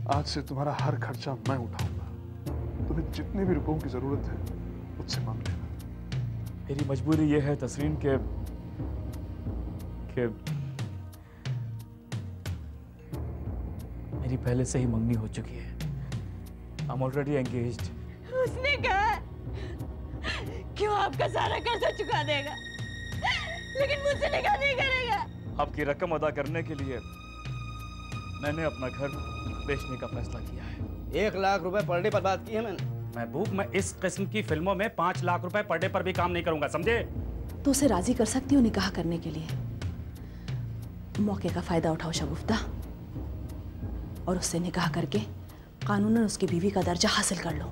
आज से तुम्हारा हर खर्चा मैं उठाऊंगा। तुम्हें जितने भी रुपयों की जरूरत है मुझसे मांग लेना। मेरी मजबूरी यह है तसरीन के मेरी पहले से ही मंगनी हो चुकी है। I am already engaged. उसने कहा क्यों आपका सारा कर्जा चुका देगा, लेकिन मुझसे निकाह नहीं करेगा। आपकी रकम अदा करने के लिए मैंने अपना घर बेचने का फैसला किया है। 1 लाख रुपए पर डे पर बात की है मैंने। महबूब, मैं इस किस्म की फिल्मों में 5 लाख रुपए पर डे पर भी काम नहीं करूंगा, समझे? तो उसे राजी कर सकती हो निकाह करने के लिए। मौके का फायदा उठाओ शगुफ्ता, और उससे निकाह करके कानूनन उसकी बीवी का दर्जा हासिल कर लो।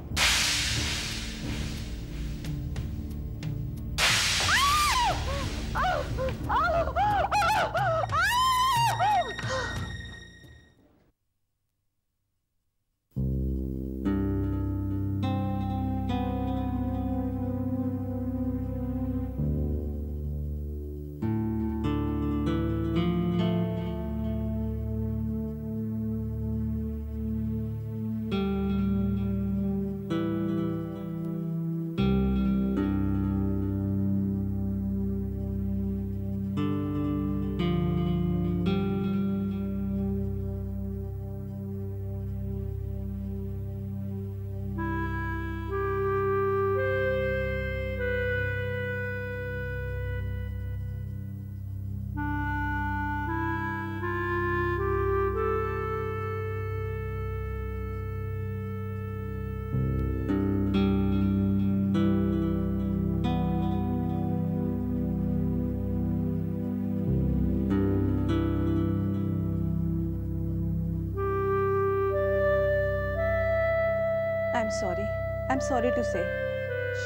आई एम सॉरी टू से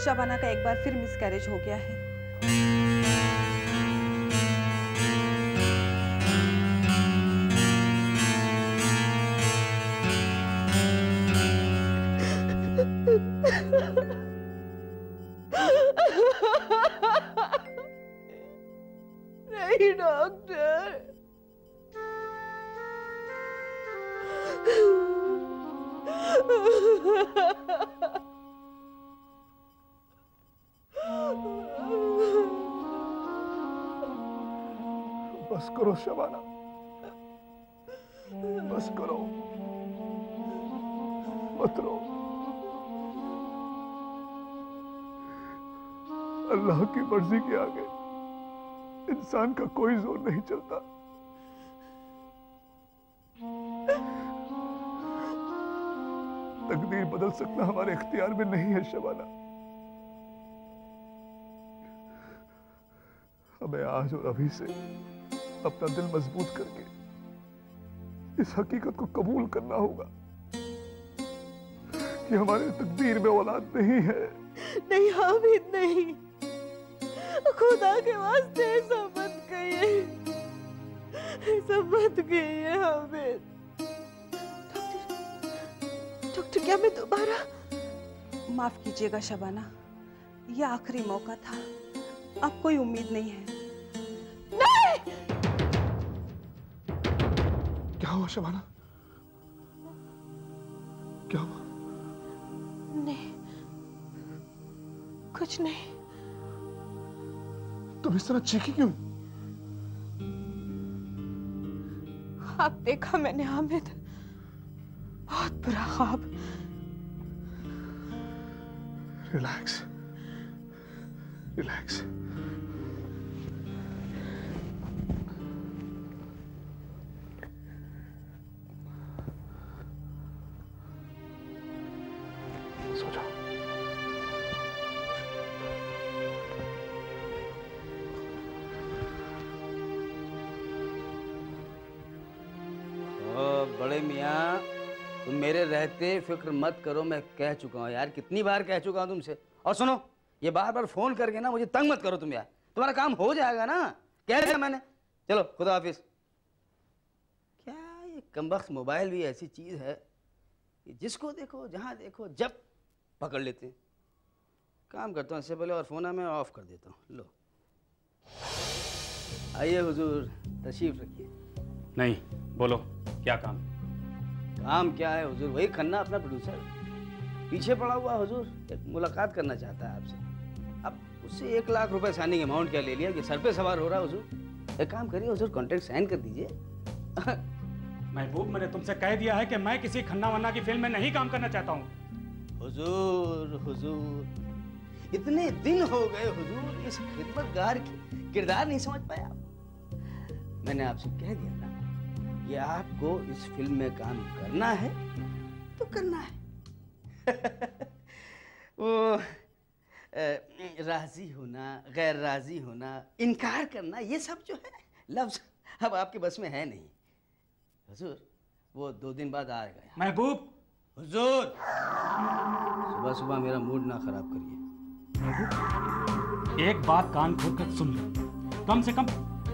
शबाना का एक बार फिर मिसकैरेज हो गया है। नहीं डॉक्टर, बस करो शबाना, बस करो, मत रो। अल्लाह की मर्जी के आगे इंसान का कोई जोर नहीं चलता। तकदीर बदल सकना हमारे इख्तियार में नहीं है शबाना। हमें आज और अभी से अपना दिल मजबूत करके इस हकीकत को कबूल करना होगा कि हमारे तकदीर में औलाद नहीं है। नहीं हामिद, नहीं, खुदा के वास्ते ऐसा मत कहिए, ऐसा मत कहिए हामिद। डॉक्टर क्या मैं दोबारा? माफ कीजिएगा शबाना, यह आखिरी मौका था, अब कोई उम्मीद नहीं है। नहीं! क्या हुआ शबाना? क्या हुआ? नहीं, कुछ नहीं। तुम इस तरह चीखी क्यों? ख्वाब देखा मैंने हामिद, बहुत बुरा ख्वाब। Relax, relax. सो जाओ। बड़े मियाँ, तुम मेरे रहते फिक्र मत करो, मैं कह चुका हूँ यार, कितनी बार कह चुका हूँ तुमसे। और सुनो, ये बार बार फोन करके ना मुझे तंग मत करो तुम यार, तुम्हारा काम हो जाएगा ना, कह दिया मैंने। चलो खुदा हाफिज। क्या ये कमबख्त मोबाइल भी ऐसी चीज है कि जिसको देखो जहाँ देखो जब पकड़ लेते हैं। काम करता हूँ, इससे पहले और फोन है मैं ऑफ कर देता हूँ। लो आइए हुजूर, तशरीफ रखिए। नहीं, बोलो क्या काम? काम क्या है हुजूर, वही खन्ना अपना प्रोड्यूसर पीछे पड़ा हुआ हुजूर, एक मुलाकात करना चाहता है आपसे। अब उससे 1 लाख रुपए साइनिंग अमाउंट क्या ले लिया कि सर पे सवार हो रहा है हुजूर। एक काम करिए हुजूर, कॉन्ट्रैक्ट साइन कर दीजिए। महबूब, मैंने तुमसे कह दिया है कि मैं किसी खन्ना वन्ना की फिल्म में नहीं काम करना चाहता हूँ। हुजूर हुजूर, इतने दिन हो गए हुजूर, इस खिदमतगार की किरदार नहीं समझ पाया। मैंने आपसे कह दिया ना कि आपको इस फिल्म में काम करना है तो करना है। वो राजी होना, गैर राजी होना, इनकार करना, ये सब जो है लफ्ज अब आपके बस में है नहीं हुजूर। वो 2 दिन बाद आ गया। महबूब हुजूर, सुबह सुबह मेरा मूड ना खराब करिए। एक बात कान खोल कर सुन लो, कम से कम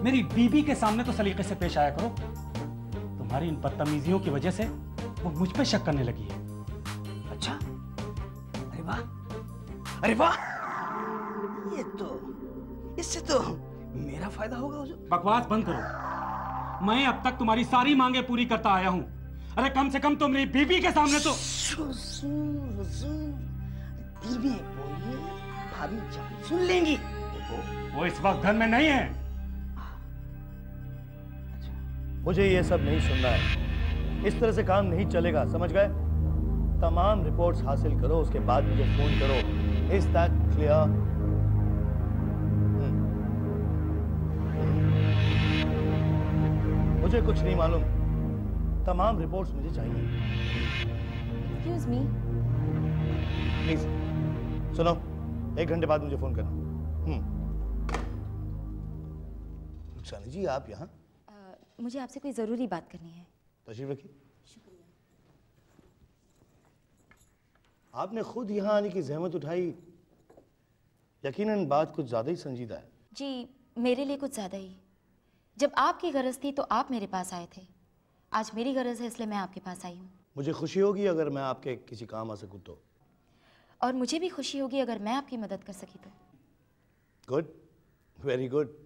मेरी बीबी के सामने तो सलीके से पेश आया करो। तुम्हारी इन बदतमीजियों की वजह से वो मुझ पे शक करने लगी है। अच्छा, अरे वाह, अरे वाह, ये तो, इससे तो मेरा फायदा होगा हुजूर। बकवास बंद करो। मैं अब तक तुम्हारी सारी मांगे पूरी करता आया हूँ। अरे कम से कम तुम मेरी बीबी के सामने तो। धीमे बोलिए, भाभी जान सुन लेंगी। वो इस वक्त घर में नहीं है। मुझे ये सब नहीं सुनना है, इस तरह से काम नहीं चलेगा, समझ गए? तमाम रिपोर्ट्स हासिल करो, उसके बाद मुझे फोन करो। Is that clear? मुझे कुछ नहीं मालूम, तमाम रिपोर्ट्स मुझे चाहिए। Excuse me. प्लीज सुनो, 1 घंटे बाद मुझे फोन करना। रुखसाना जी, आप यहाँ? मुझे आपसे कोई ज़रूरी बात करनी है। तशरीफ रखिए। आपने खुद यहाँ आने की जहमत उठाई, यकीनन बात कुछ ज़्यादा ही संजीदा है। जी, मेरे लिए कुछ ज़्यादा ही। जब आपकी गरज थी तो आप मेरे पास आए थे, आज मेरी गरज है इसलिए मैं आपके पास आई हूँ। मुझे खुशी होगी अगर मैं आपके किसी काम आ सकूँ तो। और मुझे भी खुशी होगी अगर मैं आपकी मदद कर सकी तो। Good, very good.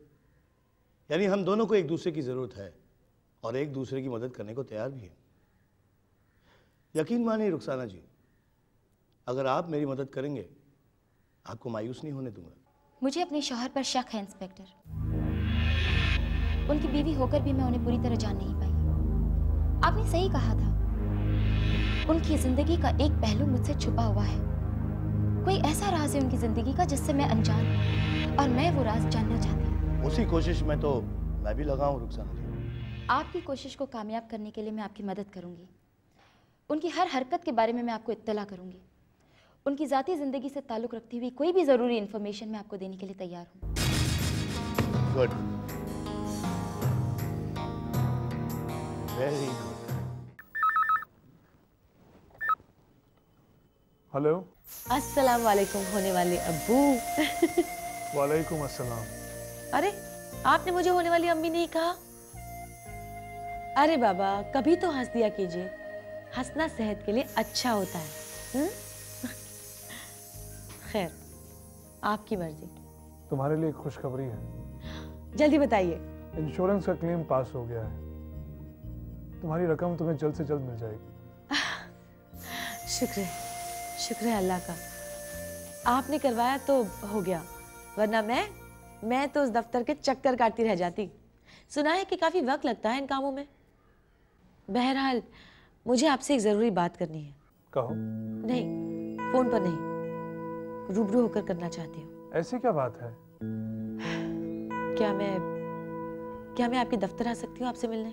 यानी हम दोनों को एक दूसरे की ज़रूरत है और एक दूसरे की मदद करने को तैयार भी हैं। यकीन मानिए रुखसाना जी, अगर आप मेरी मदद करेंगे, आपको मायूस नहीं होने दूंगा। मुझे अपने शौहर पर शक है इंस्पेक्टर। उनकी बीवी होकर भी मैं उन्हें पूरी तरह जान नहीं पाई। आपने सही कहा था, उनकी जिंदगी का एक पहलू मुझसे छुपा हुआ है। कोई ऐसा राज है उनकी जिंदगी का जिससे मैं अनजान हूँ और मैं वो राज जानना चाहती हूँ। उसी कोशिश में तो मैं भी लगा हूँ रुखसाना जी। आपकी कोशिश को कामयाब करने के लिए मैं आपकी मदद करूंगी। उनकी हर हरकत के बारे में मैं आपको इत्तला करूंगी। उनकी ज़ाती ज़िंदगी से ताल्लुक़ रखती हुई कोई भी ज़रूरी इन्फॉर्मेशन मैं आपको देने के लिए तैयार हूँ। Good, very good. हेलो। अस्सलाम वालेकुम होने वाले अब्बू। वालेकुम अस्सलाम। अरे आपने मुझे होने वाली अम्मी नहीं कहा? अरे बाबा, कभी तो हंस दिया कीजिए, हंसना सेहत के लिए अच्छा होता है। खैर, आपकी मर्जी। तुम्हारे लिए एक खुशखबरी है। जल्दी बताइए। इंश्योरेंस का क्लेम पास हो गया है, तुम्हारी रकम तुम्हें जल्द से जल्द मिल जाएगी। शुक्र है, शुक्र है अल्लाह का, आपने करवाया तो हो गया, वरना मैं तो उस दफ्तर के चक्कर काटती रह जाती। सुना है कि काफी वक्त लगता है इन कामों में। बहरहाल मुझे आपसे एक जरूरी बात करनी है। कहो। नहीं, फोन पर नहीं, रूबरू होकर करना चाहती हूँ। ऐसी क्या बात है? क्या मैं आपके दफ्तर आ सकती हूँ आपसे मिलने?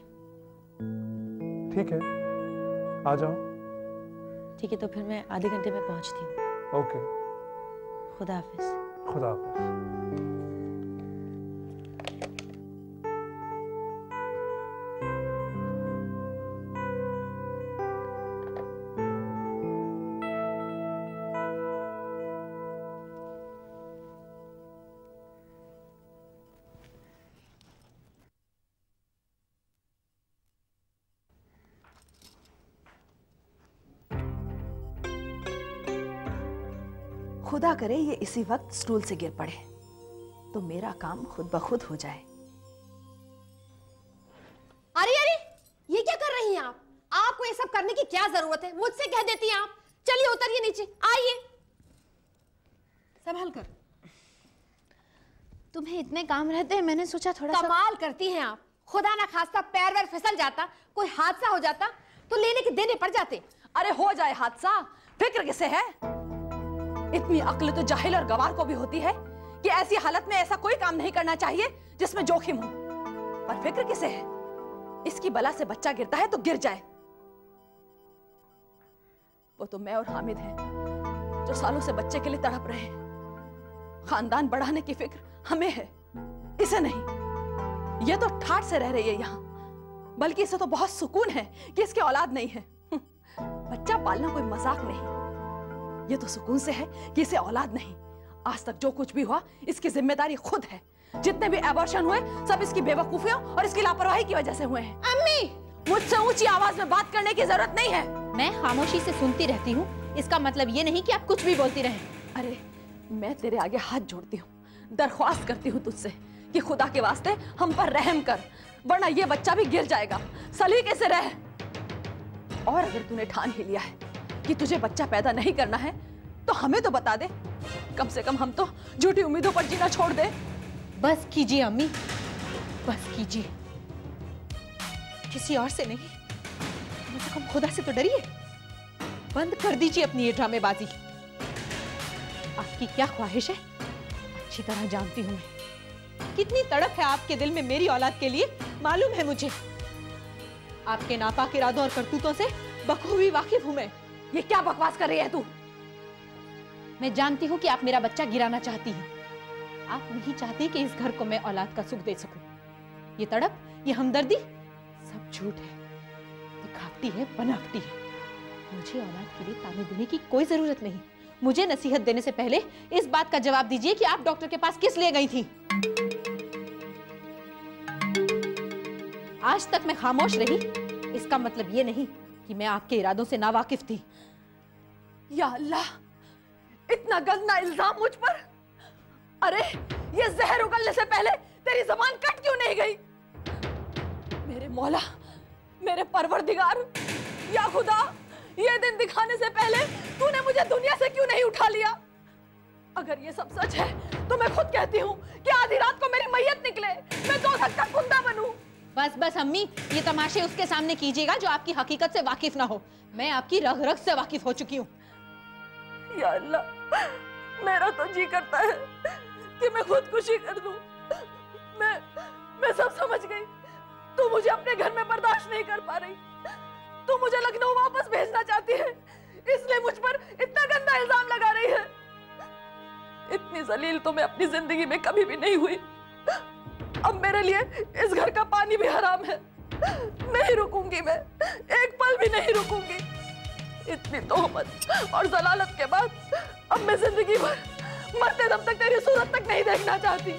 ठीक है, आ जाओ। ठीक है, तो फिर मैं आधे घंटे में पहुँचती हूँ। ओके। खुदा हाफिज। खुदा हाफिज। खुदा करे ये इसी वक्त स्टूल से गिर पड़े तो मेरा काम खुद ब खुद हो जाए। अरे अरे, ये क्या कर रही हैं आप आपको ये सब करने की क्या जरूरत है? मुझसे कह देती हैं आप। चलिए उतरिए नीचे, आइए। संभाल कर। तुम्हें इतने काम रहते हैं, मैंने सोचा थोड़ा सा। कमाल करती हैं आप। खुदा ना खास्ता पैर वैर फिसल जाता, कोई हादसा हो जाता तो लेने के देने पड़ जाते। अरे हो जाए हादसा, फिक्र किसे है? इतनी अक्ल तो जाहिल और गवार को भी होती है कि ऐसी हालत में ऐसा कोई काम नहीं करना चाहिए जिसमें जोखिम हो। पर फिक्र किसे है? इसकी बला से बच्चा गिरता है तो गिर जाए। वो तो मैं और हामिद हैं जो सालों से बच्चे के लिए तड़प रहे हैं। खानदान बढ़ाने की फिक्र हमें है, इसे नहीं। ये तो ठाठ से रह रही है यहाँ, बल्कि इसे तो बहुत सुकून है कि इसकी औलाद नहीं है। बच्चा पालना कोई मजाक नहीं। ये तो सुकून से है कि इसे औलाद नहीं। आज तक जो कुछ भी हुआ इसकी जिम्मेदारी खुद है। जितने भी एबॉर्शन हुए सब इसकी बेवकूफियों और इसकी लापरवाही की वजह से हुए हैं। अम्मी, मुझसे ऊंची आवाज में बात करने की जरूरत नहीं है। मैं खामोशी से सुनती रहती हूँ, इसका मतलब ये नहीं कि आप कुछ भी बोलती रहें। अरे मैं तेरे आगे हाथ जोड़ती हूँ, दरख्वास्त करती हूँ तुझसे कि खुदा के वास्ते हम पर रहम कर, वरना ये बच्चा भी गिर जाएगा। सलीके से रह। और अगर तूने ठान ही लिया है कि तुझे बच्चा पैदा नहीं करना है तो हमें तो बता दे। कम से कम हम तो झूठी उम्मीदों पर जीना छोड़ दे। बस कीजिए अम्मी, बस कीजिए। किसी और से नहीं, कम से कम खुदा से तो डरिए। बंद कर दीजिए अपनी ये ड्रामेबाजी। आपकी क्या ख्वाहिश है अच्छी तरह जानती हूं मैं। कितनी तड़प है आपके दिल में मेरी औलाद के लिए मालूम है मुझे। आपके नापाक इरादों और करतूतों से बखूबी वाकिफ हूं मैं। ये क्या बकवास कर रही है तू? मैं जानती हूं कि आप मेरा बच्चा गिराना चाहती हैं। आप नहीं चाहती कि इस घर को मैं औलाद का सुख दे सकूं। ये तड़प, ये हमदर्दी सब झूठ है, दिखावटी है, बनावटी है। मुझे औलाद के लिए ताने देने की कोई जरूरत नहीं। मुझे नसीहत देने से पहले इस बात का जवाब दीजिए कि आप डॉक्टर के पास किस लिए गई थी। आज तक मैं खामोश रही, इसका मतलब ये नहीं कि मैं आपके इरादों से नावाकिफ थी। या अल्लाह, इतना गंदा इल्जाम मुझ पर। अरे ये जहर उगलने से पहले तेरी जबान कट क्यों नहीं गई? मेरे मौला, मेरे परवरदिगार, या खुदा, ये दिन दिखाने से पहले तूने मुझे दुनिया से क्यों नहीं उठा लिया? अगर ये सब सच है तो मैं खुद कहती हूँ कि आधी रात को मेरी मैयत निकले, मैं दोज़ख का कुंदा बनूं। बस बस अम्मी, ये तमाशे उसके सामने कीजिएगा जो आपकी हकीकत से वाकिफ ना हो। मैं आपकी रग रग से वाकिफ हो चुकी हूँ। या अल्लाह, मेरा तो जी करता है कि मैं खुदकुशी कर दूं। मैं सब समझ गई। तू मुझे अपने घर में बर्दाश्त नहीं कर पा रही। तू मुझे लखनऊ वापस भेजना चाहती है, इसलिए मुझ पर इतना गंदा इल्जाम लगा रही है। इतनी जलील तो मैं अपनी जिंदगी में कभी भी नहीं हुई। अब मेरे लिए इस घर का पानी भी हराम है। नहीं रुकूंगी मैं, एक पल भी नहीं रुकूंगी। इतनी तोहमत और जलालत के बाद अब मैं जिंदगी भर मरते दम तक तेरी सूरत तक नहीं देखना चाहती।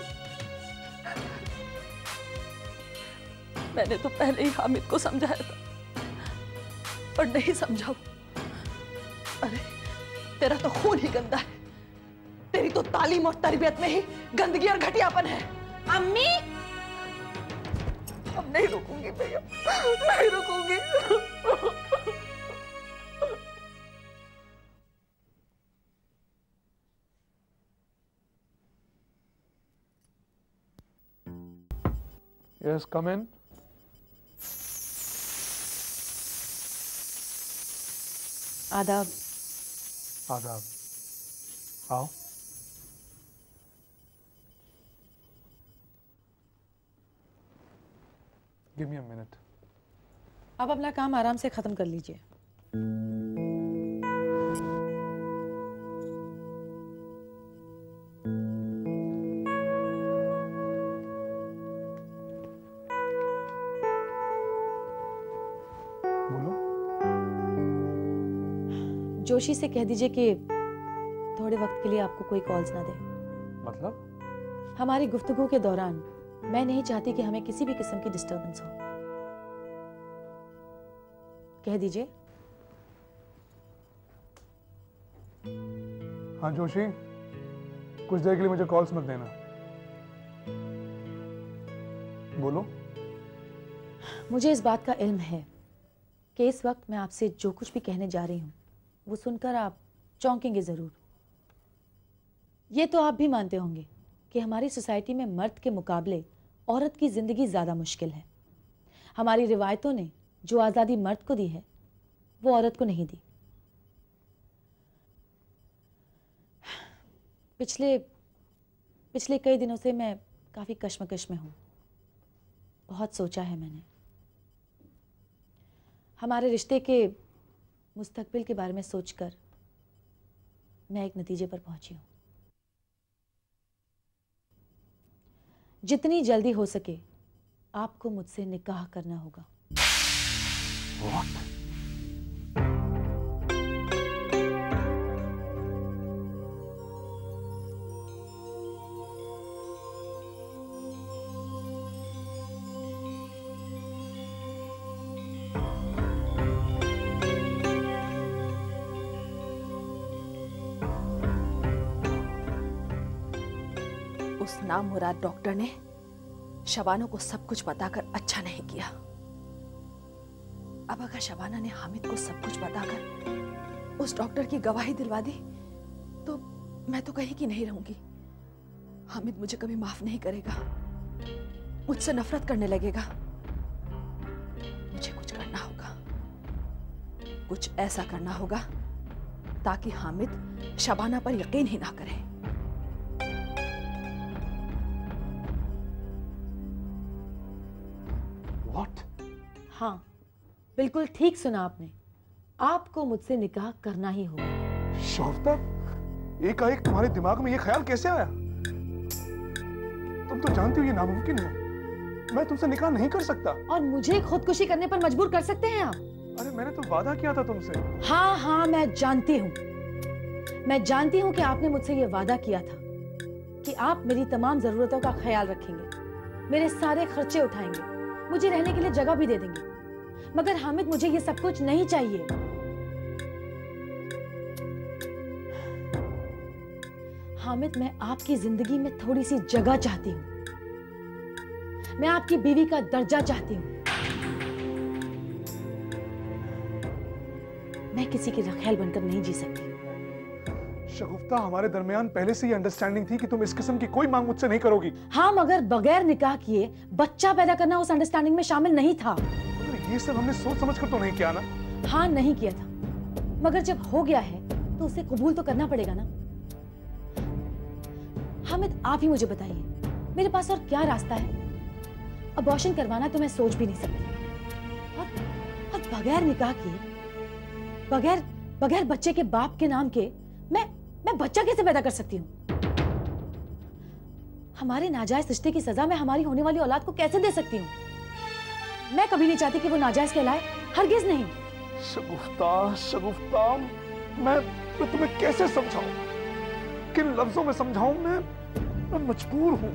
मैंने तो पहले ही हामिद को समझाया था, पर नहीं समझा। अरे तेरा तो खून ही गंदा है। तेरी तो तालीम और तरबियत में ही गंदगी और घटियापन है। अम्मी, अब नहीं रुकूंगी भैया, नहीं रुकूंगी। Yes, come in. आदाब। आदाब। आओ। Give me a minute. आप अपना काम आराम से खत्म कर लीजिए। जोशी से कह दीजिए कि थोड़े वक्त के लिए आपको कोई कॉल्स ना दे। मतलब? हमारी गुफ्तगू के दौरान मैं नहीं चाहती कि हमें किसी भी किस्म की डिस्टर्बेंस हो। कह दीजिए। हाँ जोशी, कुछ देर के लिए मुझे कॉल्स मत देना। बोलो। मुझे इस बात का इल्म है कि इस वक्त मैं आपसे जो कुछ भी कहने जा रही हूँ वो सुनकर आप चौंकेंगे ज़रूर। ये तो आप भी मानते होंगे कि हमारी सोसाइटी में मर्द के मुकाबले औरत की ज़िंदगी ज़्यादा मुश्किल है। हमारी रिवायतों ने जो आज़ादी मर्द को दी है वो औरत को नहीं दी। पिछले कई दिनों से मैं काफ़ी कश्मकश में हूँ। बहुत सोचा है मैंने। हमारे रिश्ते के मुस्तकबिल के बारे में सोचकर मैं एक नतीजे पर पहुंची हूँ। जितनी जल्दी हो सके आपको मुझसे निकाह करना होगा। उस नामुराद डॉक्टर ने शबाना को सब कुछ बताकर अच्छा नहीं किया। अब अगर शबाना ने हामिद को सब कुछ बताकर उस डॉक्टर की गवाही दिलवा दी तो मैं तो कहीं की नहीं रहूंगी। हामिद मुझे कभी माफ नहीं करेगा, मुझसे नफरत करने लगेगा। मुझे कुछ करना होगा, कुछ ऐसा करना होगा ताकि हामिद शबाना पर यकीन ही ना करे। हाँ, बिल्कुल ठीक सुना आपने। आपको मुझसे निकाह करना ही होगा। शोभता, एकाएक तुम्हारे दिमाग में ये ख्याल कैसे आया? तुम तो जानती हो ये नामुमकिन है। मैं तुमसे निकाह नहीं कर सकता। और मुझे खुदकुशी करने पर मजबूर कर सकते हैं आप? अरे मैंने तो वादा किया था तुमसे। हाँ, मैं जानती हूँ। मैं जानती हूँ कि आपने मुझसे ये वादा किया था कि आप मेरी तमाम जरूरतों का ख्याल रखेंगे, मेरे सारे खर्चे उठाएंगे, मुझे रहने के लिए जगह भी दे देंगे। मगर हामिद, मुझे ये सब कुछ नहीं चाहिए। हामिद, मैं आपकी जिंदगी में थोड़ी सी जगह चाहती हूँ। मैं आपकी बीवी का दर्जा चाहती हूँ। मैं किसी की रखैल बनकर नहीं जी सकती। शगुफ्ता, हमारे दरमियान पहले से ही अंडरस्टैंडिंग थी कि तुम इस किस्म की कोई मांग मुझसे नहीं करोगी। हाँ, मगर बगैर निकाह किए बच्चा पैदा करना उस अंडरस्टैंडिंग में शामिल नहीं था। ये सब हमने सोच समझ कर तो नहीं किया ना? हाँ, नहीं किया था, मगर जब हो गया है तो उसे कबूल तो करना पड़ेगा ना। हामिद, आप ही मुझे बताइए, मेरे पास और क्या रास्ता है? अबॉर्शन करवाना तो मैं सोच भी नहीं सकती, और बगैर निकाह किए, बगैर बच्चे के बाप के नाम के मैं बच्चा कैसे पैदा कर सकती हूँ? हमारे नाजायज रिश्ते की सजा मैं हमारी होने वाली औलाद को कैसे दे सकती हूँ? मैं कभी नहीं चाहती कि वो नाजायज कहलाए, हरगिज नहीं। शगुफ्ता, मैं तुम्हें कैसे समझाऊं? किन लफ्जों में समझाऊं? मैं मजबूर हूं।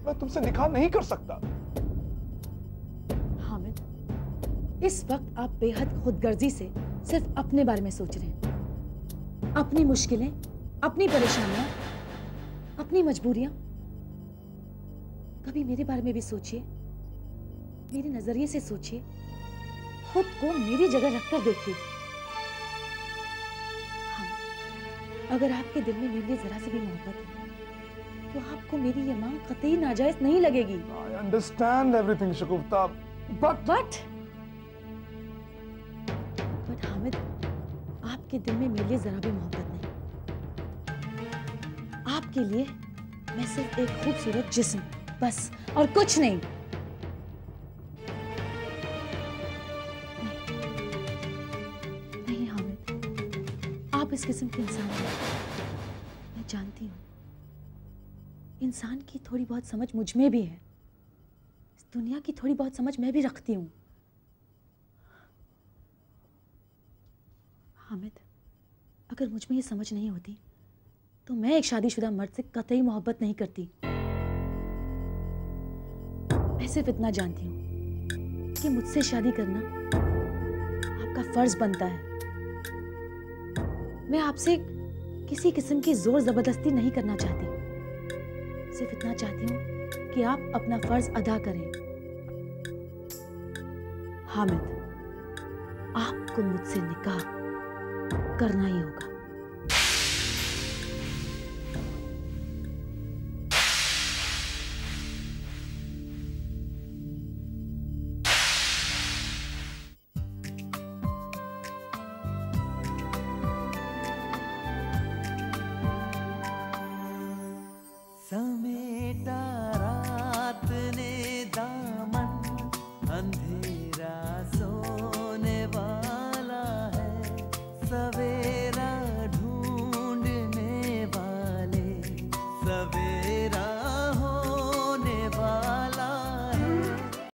मैं तुमसे निकाह नहीं कर सकता। हामिद, इस वक्त आप बेहद खुदगर्जी से सिर्फ अपने बारे में सोच रहे हैं। अपनी मुश्किलें, अपनी परेशानियां, अपनी मजबूरियां। कभी मेरे बारे में भी सोचिए, मेरे नजरिए से सोचिए, खुद को मेरी जगह रखकर देखिए। अगर आपके दिल में मेरे लिए जरा सी भी मोहब्बत है तो आपको मेरी ये मांग कतई नाजायज नहीं लगेगी। I understand everything, Shagufta, but Hamid, आपके दिल में मेरे लिए जरा भी मोहब्बत नहीं। आपके लिए मैं सिर्फ एक खूबसूरत जिस्म, बस, और कुछ नहीं। नहीं हामिद, आप इस किस्म के इंसान हैं। मैं जानती हूँ, इंसान की थोड़ी बहुत समझ मुझ में भी है। इस दुनिया की थोड़ी बहुत समझ मैं भी रखती हूँ। हामिद, अगर मुझ में ये समझ नहीं होती तो मैं एक शादीशुदा मर्द से कतई मोहब्बत नहीं करती। मैं सिर्फ इतना जानती हूँ कि मुझसे शादी करना आपका फर्ज बनता है। मैं आपसे किसी किस्म की जोर जबरदस्ती नहीं करना चाहती। सिर्फ इतना चाहती हूँ कि आप अपना फर्ज अदा करें। हामिद, आपको मुझसे निकाह करना ही होगा। समेटा रात ने दामन अंधेरे